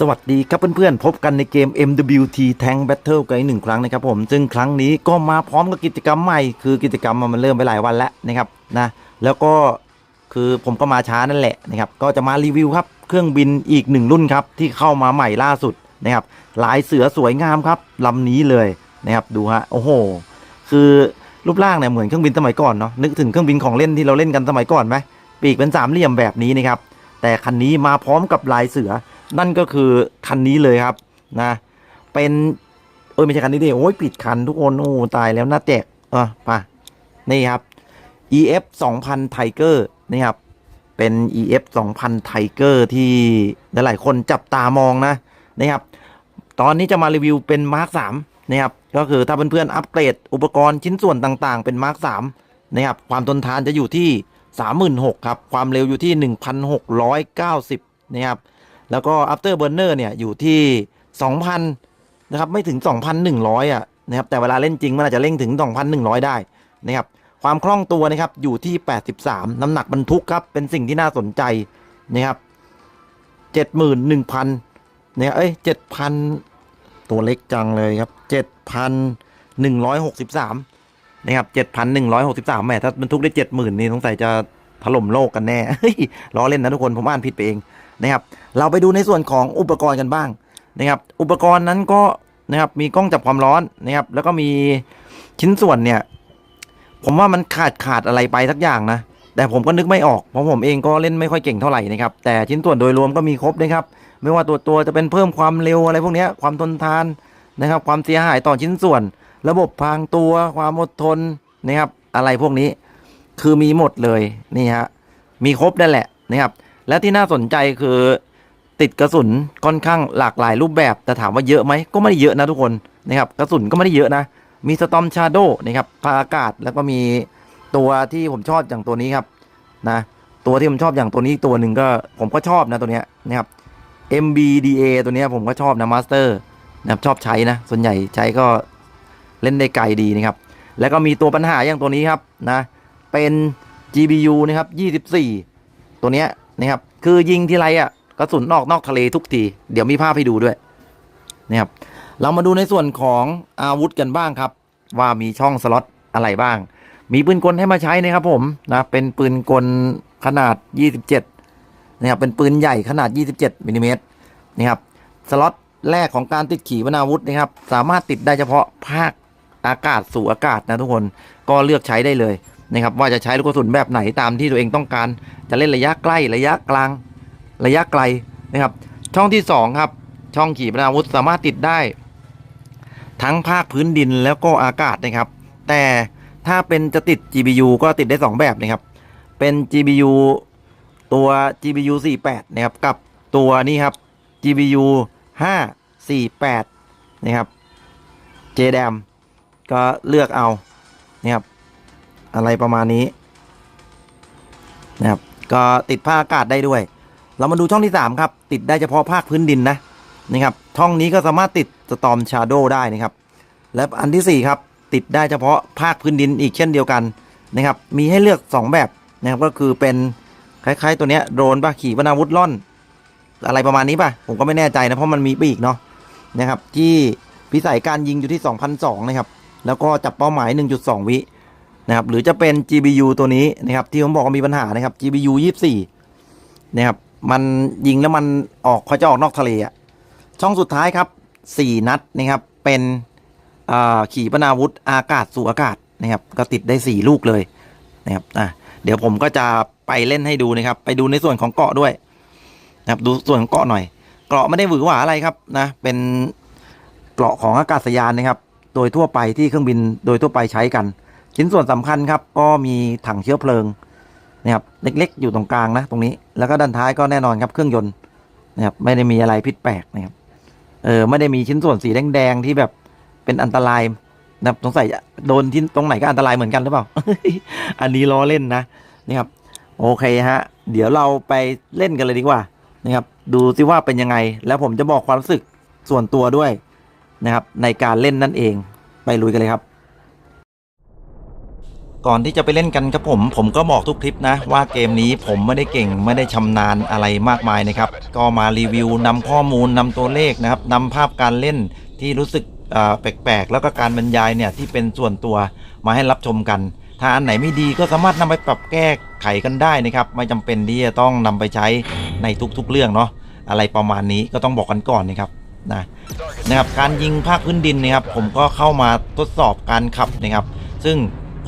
สวัสดีครับเพื่อนๆพบกันในเกม MWT Tank Battle กันอีกหนึ่งครั้งนะครับผมซึ่งครั้งนี้ก็มาพร้อมกับกิจกรรมใหม่คือกิจกรรมมันเริ่มไปหลายวันแล้วนะครับแล้วก็คือผมก็มาช้านั่นแหละนะครับก็จะมารีวิวครับเครื่องบินอีกหนึ่งรุ่นครับที่เข้ามาใหม่ล่าสุดนะครับลายเสือสวยงามครับลำนี้เลยนะครับดูฮะโอ้โหคือรูปร่างเนี่ยเหมือนเครื่องบินสมัยก่อนเนาะนึกถึงเครื่องบินของเล่นที่เราเล่นกันสมัยก่อนไหมปีกเป็นสามเหลี่ยมแบบนี้นะครับแต่คันนี้มาพร้อมกับลายเสือนั่นก็คือคันนี้เลยครับนะเป็นไม่ใช่คันนี้ดิโอ้ยปิดคันทุกคนโอ้ตายแล้วน่าแจกมานี่ครับ EF 2000 Tiger นี่ครับเป็น EF 2000 Tiger ที่หลายๆคนจับตามองนะครับตอนนี้จะมารีวิวเป็น Mark 3นะครับก็คือถ้าเพื่อนๆอัปเกรดอุปกรณ์ชิ้นส่วนต่างๆเป็น Mark 3นะครับความทนทานจะอยู่ที่ 36,000 ครับความเร็วอยู่ที่ 1,690 นะครับแล้วก็ after burner เนี่ยอยู่ที่ 2,000 นะครับไม่ถึง 2,100 นะครับแต่เวลาเล่นจริงมันอาจจะเร่งถึง 2,100 ได้นะครับความคล่องตัวนะครับอยู่ที่ 83 น้ำหนักบรรทุกครับเป็นสิ่งที่น่าสนใจนะครับ 71,000 เนี่ย7,000 ตัวเล็กจังเลยครับ 7,163 นะครับ 7,163 แหมถ้าบรรทุกได้ 70,000 นี่สงสัยจะถล่มโลกกันแน่ล้อเล่นนะทุกคนผมอ่านผิดไปเองนะครับเราไปดูในส่วนของอุปกรณ์กันบ้างนะครับอุปกรณ์นั้นก็นะครับมีกล้องจับความร้อนนะครับแล้วก็มีชิ้นส่วนเนี่ยผมว่ามันขาดอะไรไปสักอย่างนะแต่ผมก็นึกไม่ออกเพราะผมเองก็เล่นไม่ค่อยเก่งเท่าไหร่นะครับแต่ชิ้นส่วนโดยรวมก็มีครบนะครับไม่ว่าตัวจะเป็นเพิ่มความเร็วอะไรพวกนี้ความทนทานนะครับความเสียหายต่อชิ้นส่วนระบบพรางตัวความอดทนนะครับอะไรพวกนี้คือมีหมดเลยนี่ฮะมีครบนั่นแหละนะครับและที่น่าสนใจคือติดกระสุนค่อนข้างหลากหลายรูปแบบแต่ถามว่าเยอะไหมก็ไม่ได้เยอะนะทุกคนนะครับกระสุนก็ไม่ได้เยอะนะมีสตอมชาโดนะครับพาอากาศแล้วก็มีตัวที่ผมชอบอย่างตัวนี้ครับนะตัวที่ผมชอบอย่างตัวนี้ตัวหนึ่งก็ผมก็ชอบนะตัวเนี้ยนะครับ MBDA ตัวเนี้ยผมก็ชอบนะมาสเตอร์นะครับชอบใช้นะส่วนใหญ่ใช้ก็เล่นได้ไกลดีนะครับแล้วก็มีตัวปัญหาอย่างตัวนี้ครับนะเป็น GBU นะครับ24ตัวเนี้ยนะครับคือยิงทีไรกระสุนออกนอกทะเลทุกทีเดี๋ยวมีภาพให้ดูด้วยนะครับเรามาดูในส่วนของอาวุธกันบ้างครับว่ามีช่องสล็อตอะไรบ้างมีปืนกลให้มาใช้นะครับผมนะเป็นปืนกลขนาด27นะครับเป็นปืนใหญ่ขนาด27มิลลิเมตรนะครับสล็อตแรกของการติดขีปนาวุธนะครับสามารถติดได้เฉพาะภาคอากาศสู่อากาศนะทุกคนก็เลือกใช้ได้เลยนะครับว่าจะใช้ลูกกระสุนแบบไหนตามที่ตัวเองต้องการจะเล่นระยะใกล้ระยะกลางระยะไกลนะครับช่องที่2ครับช่องขีปนาวุธสามารถติดได้ทั้งภาคพื้นดินแล้วก็อากาศนะครับแต่ถ้าเป็นจะติด GBU ก็ติดได้2แบบนะครับเป็น GBU ตัว GBU 48นะครับกับตัวนี้ครับ GBU 548นะครับ JDAM ก็เลือกเอานะครับอะไรประมาณนี้นะครับก็ติดภาคอากาศได้ด้วยเรามาดูช่องที่3ครับติดได้เฉพาะภาคพื้นดินนะครับช่องนี้ก็สามารถติดสตอมชาโดได้นะครับและอันที่4ครับติดได้เฉพาะภาคพื้นดินอีกเช่นเดียวกันนะครับมีให้เลือก2แบบนะครับก็คือเป็นคล้ายๆตัวเนี้ยโดรนป่ะขี่ปนาวุธล่อนอะไรประมาณนี้ป่ะผมก็ไม่แน่ใจนะเพราะมันมีปีกเนาะนะครับที่พิสัยการยิงอยู่ที่ 2,200 นะครับแล้วก็จับเป้าหมาย 1.2 วินะครับหรือจะเป็น GBU ตัวนี้นะครับที่ผมบอกว่ามีปัญหานะครับ GBU 24นะครับมันยิงแล้วมันเขาจะออกนอกทะเลช่องสุดท้ายครับ4นัดนะครับเป็นขีปนาวุธอากาศสู่อากาศนะครับก็ติดได้4ลูกเลยนะครับเดี๋ยวผมก็จะไปเล่นให้ดูนะครับไปดูในส่วนของเกราะด้วยนะครับดูส่วนของเกราะหน่อยเกราะไม่ได้หวือหวาอะไรครับนะเป็นเกราะของอากาศยานนะครับโดยทั่วไปที่เครื่องบินโดยทั่วไปใช้กันชิ้นส่วนสำคัญครับก็มีถังเชื้อเพลิงนะครับเล็กๆอยู่ตรงกลางนะตรงนี้แล้วก็ด้านท้ายก็แน่นอนครับเครื่องยนต์นะครับไม่ได้มีอะไรผิดแปลกนะครับไม่ได้มีชิ้นส่วนสีแดงๆที่แบบเป็นอันตรายนะครับสงสัยโดนที่ตรงไหนก็อันตรายเหมือนกันหรือเปล่า อันนี้ล้อเล่นนะนี่ครับโอเคฮะเดี๋ยวเราไปเล่นกันเลยดีกว่านะครับดูซิว่าเป็นยังไงแล้วผมจะบอกความรู้สึกส่วนตัวด้วยนะครับในการเล่นนั่นเองไปลุยกันเลยครับ ก่อนที่จะไปเล่นกันครับผมก็บอกทุกคลิปนะว่าเกมนี้ผมไม่ได้เก่งไม่ได้ชำนาญอะไรมากมายนะครับก็มารีวิวนำข้อมูลนำตัวเลขนะครับนำภาพการเล่นที่รู้สึกแปลกๆแล้วก็การบรรยายเนี่ยที่เป็นส่วนตัวมาให้รับชมกันถ้าอันไหนไม่ดีก็สามารถนำไปปรับแก้ไขกันได้นะครับไม่จำเป็นที่จะต้องนำไปใช้ในทุกๆเรื่องเนาะอะไรประมาณนี้ก็ต้องบอกกันก่อนนะครับการยิงภาคพื้นดินนะครับผมก็เข้ามาทดสอบการขับนะครับซึ่ง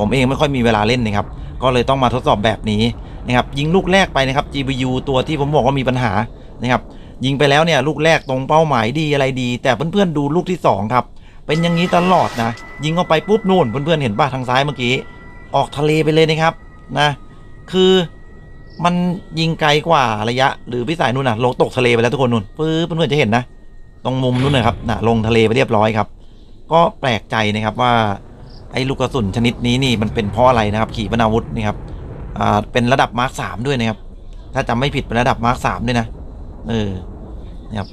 ผมเองไม่ค่อยมีเวลาเล่นนะครับก็เลยต้องมาทดสอบแบบนี้นะครับยิงลูกแรกไปนะครับ GPU ตัวที่ผมบอกว่ามีปัญหานะครับยิงไปแล้วเนี่ยลูกแรกตรงเป้าหมายดีอะไรดีแต่เพื่อนๆดูลูกที่2ครับเป็นอย่างนี้ตลอดนะยิงออกไปปุ๊บนู่นเพื่อนๆเห็นป่ะทางซ้ายเมื่อกี้ออกทะเลไปเลยนะครับนะคือมันยิงไกลกว่าระยะหรือพี่สายนู่นนะลงตกทะเลไปแล้วทุกคนนู่นเพื่อนๆจะเห็นนะตรงมุมนู้นนะครับลงทะเลไปเรียบร้อยครับก็แปลกใจนะครับว่าไอ้ลูกกระสุนชนิดนี้นี่มันเป็นเพราะอะไรนะครับขีปนาวุธนี่ครับเป็นระดับมาร์ค3ด้วยนะครับถ้าจำไม่ผิดเป็นระดับมาร์ค3ด้วยนะนะครับ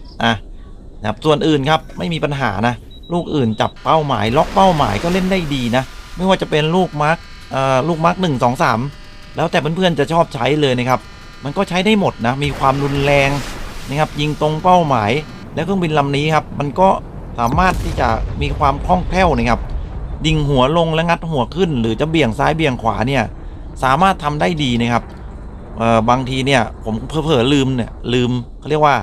นะครับส่วนอื่นครับไม่มีปัญหานะลูกอื่นจับเป้าหมายล็อกเป้าหมายก็เล่นได้ดีนะไม่ว่าจะเป็นลูกมาร์ค1 2 3แล้วแต่เพื่อนๆจะชอบใช้เลยนะครับมันก็ใช้ได้หมดนะมีความรุนแรงนะครับยิงตรงเป้าหมายแล้วเครื่องบินลำนี้ครับมันก็สามารถที่จะมีความคล่องแคล่วนะครับดิ่งหัวลงและงัดหัวขึ้นหรือจะเบี่ยงซ้ายเบี่ยงขวาเนี่ยสามารถทำได้ดีนะครับบางทีเนี่ยผมเผลอลืมเขาเรียกว่า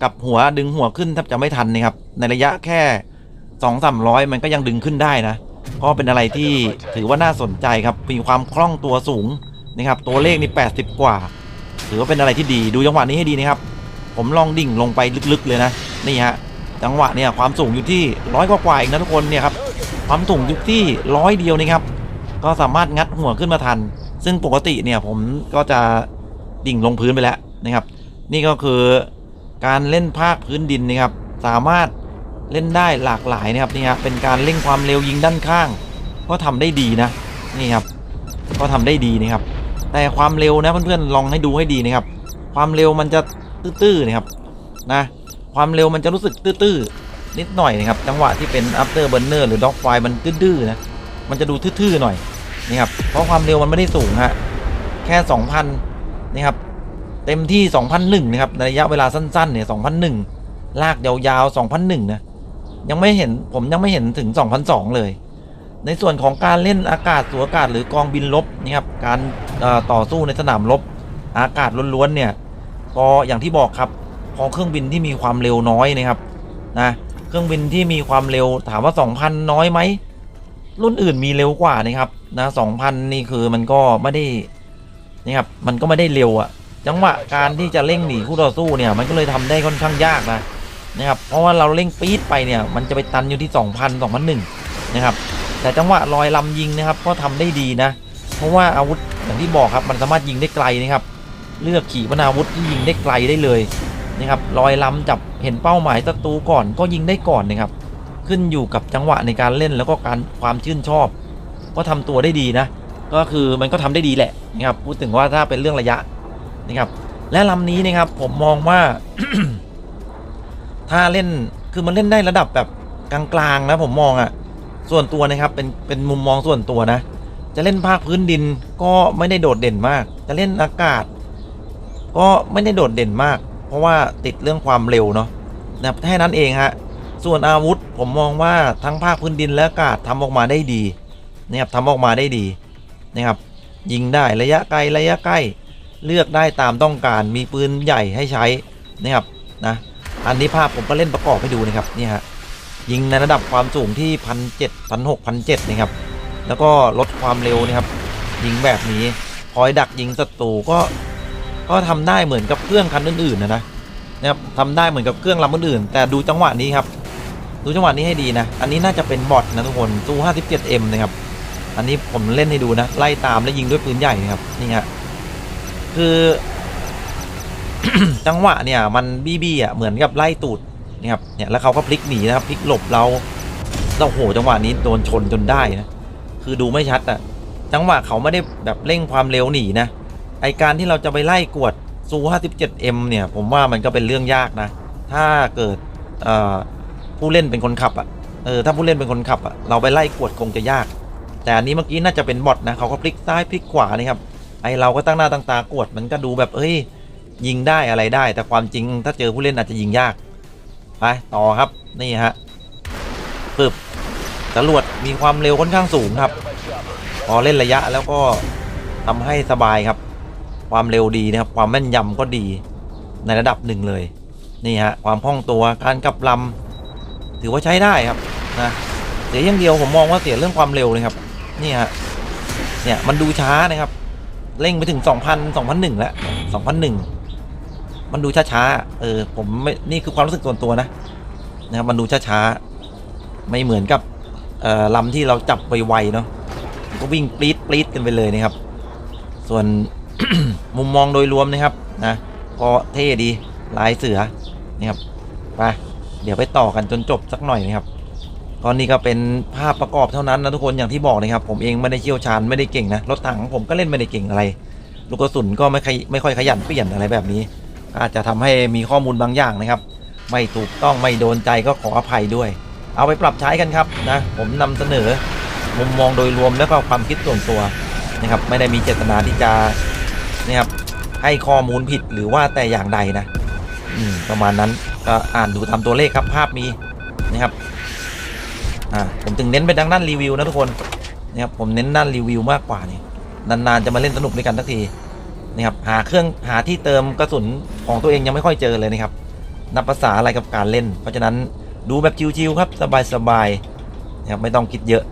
กลับหัวดึงหัวขึ้นแทบจะไม่ทันนะครับในระยะแค่200-300มันก็ยังดึงขึ้นได้นะก็เป็นอะไรที่ถือว่าน่าสนใจครับมีความคล่องตัวสูงนะครับตัวเลขนี่80กว่าถือว่าเป็นอะไรที่ดีดูจังหวะนี้ให้ดีนะครับผมลองดิ่งลงไปลึกๆเลยนะนี่ฮะจังหวะเนี่ยความสูงอยู่ที่100กว่าอีกนะทุกคนเนี่ยครับความสูงอยู่ที่100เดียวนะครับก็สามารถงัดหัวขึ้นมาทันซึ่งปกติเนี่ยผมก็จะดิ่งลงพื้นไปแล้วนะครับนี่ก็คือการเล่นภาคพื้นดินนะครับสามารถเล่นได้หลากหลายนะครับนี่ครับเป็นการเร่งความเร็วยิงด้านข้างก็ทำได้ดีนะนี่ครับก็ทำได้ดีนะครับแต่ความเร็วนะเพื่อนๆลองให้ดูให้ดีนะครับความเร็วมันจะตื้อๆนะครับนะความเร็วมันจะรู้สึกตื้อๆนิดหน่อยนะครับจังหวะที่เป็น after burner หรือ dog fire มันตื้อๆนะมันจะดูทื่อๆหน่อยนี่ครับเพราะความเร็วมันไม่ได้สูงฮะแค่ 2,000 นะครับเต็มที่ 2,001 นะครับในระยะเวลาสั้นๆเนี่ย 2,001 ลากยาวๆ 2,001 นะผมยังไม่เห็นถึง 2,002 เลยในส่วนของการเล่นอากาศสู่อากาศหรือกองบินรบนี่ครับการต่อสู้ในสนามรบอากาศล้วนๆเนี่ยก็อย่างที่บอกครับพอเครื่องบินที่มีความเร็วน้อยนะครับนะเครื่องบินที่มีความเร็วถามว่า 2,000 น้อยไหมรุ่นอื่นมีเร็วกว่านะครับนะ 2,000 นี่คือมันก็ไม่ได้นี่ครับมันก็ไม่ได้เร็วอะจังหวะการที่จะเร่งหนีคู่ต่อสู้เนี่ยมันก็เลยทำได้ค่อนข้างยากนะครับเพราะว่าเราเร่งปี๊ดไปเนี่ยมันจะไปตันอยู่ที่ 2,001 นะครับแต่จังหวะลอยลำยิงนะครับก็ทำได้ดีนะเพราะว่าอาวุธอย่างที่บอกครับมันสามารถยิงได้ไกลนะครับเลือกขีปนาวุธที่ยิงได้ไกลได้เลยนะครับลอยลำจับเห็นเป้าหมายศัตรูก่อนก็ยิงได้ก่อนนะครับขึ้นอยู่กับจังหวะในการเล่นแล้วก็การความชื่นชอบก็ทำตัวได้ดีนะก็คือมันก็ทำได้ดีแหละนะครับพูดถึงว่าถ้าเป็นเรื่องระยะนะครับและลำนี้นะครับผมมองว่า ถ้าเล่นคือมันเล่นได้ระดับแบบกลางๆนะผมมองส่วนตัวนะครับเป็นมุมมองส่วนตัวนะจะเล่นภาคพื้นดินก็ไม่ได้โดดเด่นมากจะเล่นอากาศก็ไม่ได้โดดเด่นมากเพราะว่าติดเรื่องความเร็วเนาะนะแค่นั้นเองฮะส่วนอาวุธผมมองว่าทั้งภาคพื้นดินและอากาศทำออกมาได้ดีนะครับทำออกมาได้ดีนะครับยิงได้ระยะไกลระยะใกล้เลือกได้ตามต้องการมีปืนใหญ่ให้ใช้นะครับนะอันนี้ภาพผมก็เล่นประกอบให้ดูนะครับนี่ฮะยิงในระดับความสูงที่ 1,700 1,600 1,700 นะครับแล้วก็ลดความเร็วนะครับยิงแบบนี้คอยดักยิงศัตรูก็ทำได้เหมือนกับเครื่องคันอื่นๆนะครับทำได้เหมือนกับเครื่องลำอื่นๆแต่ดูจังหวะนี้ครับดูจังหวะนี้ให้ดีนะอันนี้น่าจะเป็นบอทนะทุกคนซู 57M นะครับอันนี้ผมเล่นให้ดูนะไล่ตามและยิงด้วยปืนใหญ่นะครับนี่ฮะคือ จังหวะเนี่ยมันบี้เหมือนกับไล่ตูดนะครับเนี่ยแล้วเขาก็พลิกหนีนะครับพลิกหลบเราโหจังหวะนี้โดนชนจนได้นะคือดูไม่ชัดจังหวะเขาไม่ได้แบบเร่งความเร็วหนีนะไอการที่เราจะไปไล่กวดซู 57M เนี่ยผมว่ามันก็เป็นเรื่องยากนะถ้าเกิดผู้เล่นเป็นคนขับถ้าผู้เล่นเป็นคนขับเราไปไล่กวดคงจะยาก แต่อันนี้เมื่อกี้น่าจะเป็นบอทนะเขาก็พลิกซ้ายพลิกขวานี่ครับไอเราก็ตั้งหน้าตั้งตากวดมันก็ดูแบบยิงได้อะไรได้แต่ความจริงถ้าเจอผู้เล่นอาจจะยิงยากไปต่อครับนี่ฮะปึ๊บจรวดมีความเร็วค่อนข้างสูงครับพอเล่นระยะแล้วก็ทำให้สบายครับความเร็วดีนะครับความแม่นยำก็ดีในระดับหนึ่งเลยนี่ฮะความคล่องตัวการกลับลำถือว่าใช้ได้ครับนะเสียอย่างเดียวผมมองว่าเสียเรื่องความเร็วเลยครับนี่ฮะเนี่ยมันดูช้านะครับเร่งไปถึง 2001 แล้ว 2001 มันดูช้าๆผมไม่นี่คือความรู้สึกส่วนตัวนะครับมันดูช้าๆไม่เหมือนกับลำที่เราจับไวๆเนาะก็วิ่งปรี๊ดกันไปเลยนะครับส่วน มุมมองโดยรวมนะครับนะก็เท่ดีลายเสือนะครับไปเดี๋ยวไปต่อกันจนจบสักหน่อยนะครับตอนนี้ก็เป็นภาพประกอบเท่านั้นนะทุกคนอย่างที่บอกนะครับผมเองไม่ได้เชี่ยวชาญไม่ได้เก่งนะรถถังของผมก็เล่นไม่ได้เก่งอะไรลูกกระสุนก็ไม่ค่อยขยันเปลี่ยนอะไรแบบนี้อาจจะทำให้มีข้อมูลบางอย่างนะครับไม่ถูกต้องไม่โดนใจก็ขออภัยด้วยเอาไปปรับใช้กันครับนะผมนำเสนอมุมมองโดยรวมแล้วก็ความคิดส่วนตัวนะครับไม่ได้มีเจตนาที่จะนะครับให้ข้อมูลผิดหรือว่าแต่อย่างใดนะประมาณนั้นก็อ่านดูตามตัวเลขครับภาพมีนะครับผมถึงเน้นไปทางด้านรีวิวนะทุกคนนะครับผมเน้นด้านรีวิวมากกว่านี่นานๆจะมาเล่นสนุกด้วยกันสักทีนะครับหาที่เติมกระสุนของตัวเองยังไม่ค่อยเจอเลยนะครับนับภาษาอะไรกับการเล่นเพราะฉะนั้นดูแบบชิวๆครับสบายๆนะครับไม่ต้องคิดเยอะ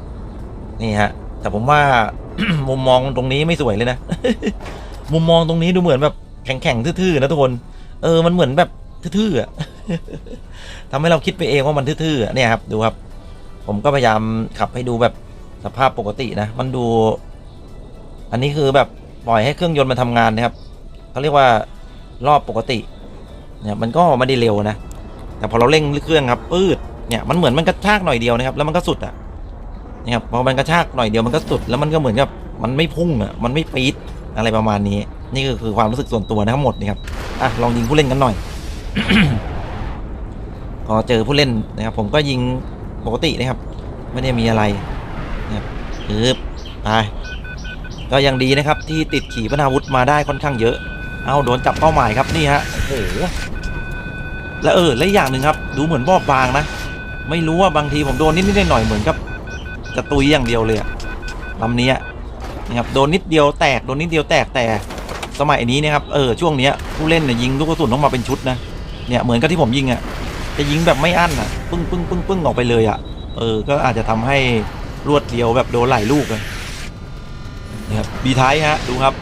นี่ฮะแต่ผมว่า มุมมองตรงนี้ไม่สวยเลยนะ มุมมองตรงนี้ดูเหมือนแบบแข็งๆทื่อๆนะทุกคนมันเหมือนแบบทื่อๆทำให้เราคิดไปเองว่ามันทื่อๆเนี่ยครับดูครับผมก็พยายามขับให้ดูแบบสภาพปกตินะมันดูอันนี้คือแบบปล่อยให้เครื่องยนต์มันทำงานนะครับเขาเรียกว่ารอบปกติเนี่ยมันก็ไม่ได้เร็วนะแต่พอเราเร่งเครื่องครับปืดเนี่ยมันเหมือนมันกระชากหน่อยเดียวนะครับแล้วมันก็สุดอ่ะเนี่ยพอมันกระชากหน่อยเดียวมันก็สุดแล้วมันก็เหมือนกับมันไม่พุ่งอ่ะมันไม่ปี๊ดอะไรประมาณนี้นี่คือความรู้สึกส่วนตัวทั้งหมดนี่ครับลองยิงผู้เล่นกันหน่อย พอเจอผู้เล่นนะครับผมก็ยิงปกตินะครับไม่ได้มีอะไรนะครับไปก็ยังดีนะครับที่ติดขีปนาวุธมาได้ค่อนข้างเยอะโดนจับเป้าหมายครับนี่ฮะโอ้โหและอย่างหนึ่งครับดูเหมือนบอบบางนะไม่รู้ว่าบางทีผมโดนนิดหน่อยเหมือนกับจะตุยอย่างเดียวเลยลำนี้นะครับโดนนิดเดียวแตกแต่สมัยนี้นะครับช่วงนี้ผู้เล่นเนี่ยยิงลูกกระสุนต้องมาเป็นชุดนะเนี่ยเหมือนกับที่ผมยิงจะยิงแบบไม่อั้นปึ้งออกไปเลยก็อาจจะทำให้รวดเดียวแบบโดนหลายลูกเลยนะครับบีไทฮะดูครับ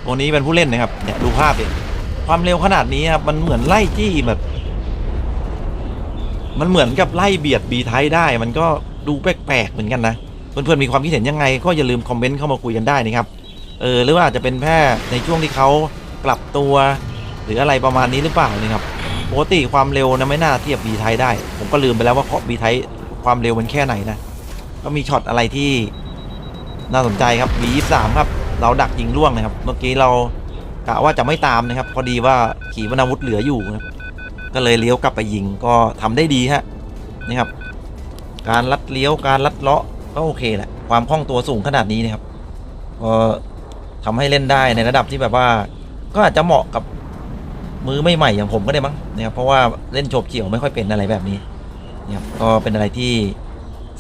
ตัวนี้เป็นผู้เล่นนะครับเนี่ยดูภาพดิความเร็วขนาดนี้ครับมันเหมือนไล่จี้แบบมันเหมือนกับไล่เบียดบีไทได้มันก็ดูแปลกๆเหมือนกันนะเพื่อนๆมีความคิดเห็นยังไงก็อย่าลืมคอมเมนต์เข้ามาคุยกันได้นะครับหรือว่าอาจจะเป็นแค่ในช่วงที่เขาปรับตัวหรืออะไรประมาณนี้หรือเปล่านะครับปกติความเร็วนะไม่น่าเทียบบีไทได้ผมก็ลืมไปแล้วว่าบีไทความเร็วมันแค่ไหนนะก็มีช็อตอะไรที่น่าสนใจครับ B23 ครับเราดักยิงล่วงนะครับเมื่อกี้เรากะว่าจะไม่ตามนะครับพอดีว่าขีปนาวุธเหลืออยู่นะก็เลยเลี้ยวกลับไปยิงก็ทำได้ดีฮะนะครับการลัดเลี้ยวการลัดเลาะก็โอเคแหละความคล่องตัวสูงขนาดนี้นะครับก็ทำให้เล่นได้ในระดับที่แบบว่าก็อาจจะเหมาะกับมือไม่ใหม่อย่างผมก็ได้มั้งนะครับเพราะว่าเล่นโฉบเฉี่ยวไม่ค่อยเป็นอะไรแบบนี้นะครับก็เป็นอะไรที่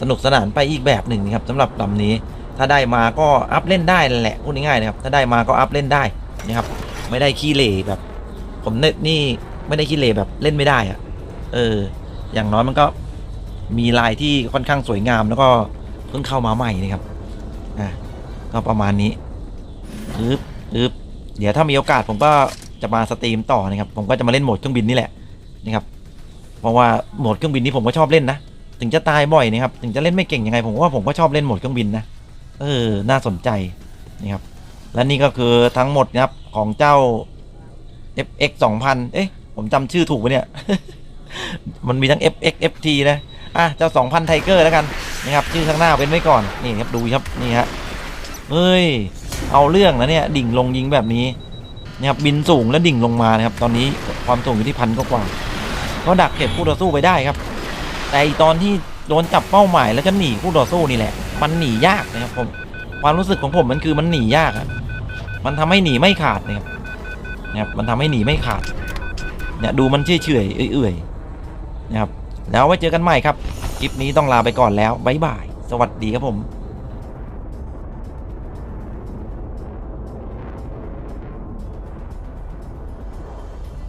สนุกสนานไปอีกแบบหนึ่งนะครับสำหรับลำนี้ถ้าได้มาก็อัพเล่นได้แหละพูดง่ายๆนะครับถ้าได้มาก็อัพเล่นได้นะครับไม่ได้ขี้เหร่แบบผมนี่ไม่ได้ขี้เหร่แบบเล่นไม่ได้อย่างน้อยมันก็มีลายที่ค่อนข้างสวยงามแล้วก็เพิ่งเข้ามาใหม่นะครับก็ประมาณนี้เดี๋ยวถ้ามีโอกาสผมก็จะมาสตรีมต่อนะครับผมก็จะมาเล่นโหมดเครื่องบินนี่แหละนะครับเพราะว่าโหมดเครื่องบินนี้ผมก็ชอบเล่นนะถึงจะตายบ่อยนะครับถึงจะเล่นไม่เก่งยังไงผมว่าผมก็ชอบเล่นโหมดเครื่องบินนะน่าสนใจนะครับและนี่ก็คือทั้งหมดนะครับของเจ้า FX 2000ผมจำชื่อถูกปะเนี่ย มันมีทั้ง FX FT นะเจ้า 2000 ไทเกอร์แล้วกันนะครับชื่อข้างหน้าเป็นไว้ก่อนนี่ครับดูครับนี่ฮะเอาเรื่องนะเนี่ยดิ่งลงยิงแบบนี้นะครับบินสูงแล้วดิ่งลงมานะครับตอนนี้ความสูงอยู่ที่1,000กว่าก็ดักเก็บคู่ต่อสู้ไปได้ครับแต่ตอนที่โดนจับเป้าหมายแล้วจะหนีคู่ต่อสู้นี่แหละ มันหนียากนะครับผมความรู้สึกของผมมันคือมันหนียากอะมันทำให้หนีไม่ขาดนะครับมันทำให้หนีไม่ขาดเนี่ยดูมันเฉยๆเอื่อยๆนะครับแล้วไว้เจอกันใหม่ครับคลิปนี้ต้องลาไปก่อนแล้วบ๊ายบายสวัสดีครับผม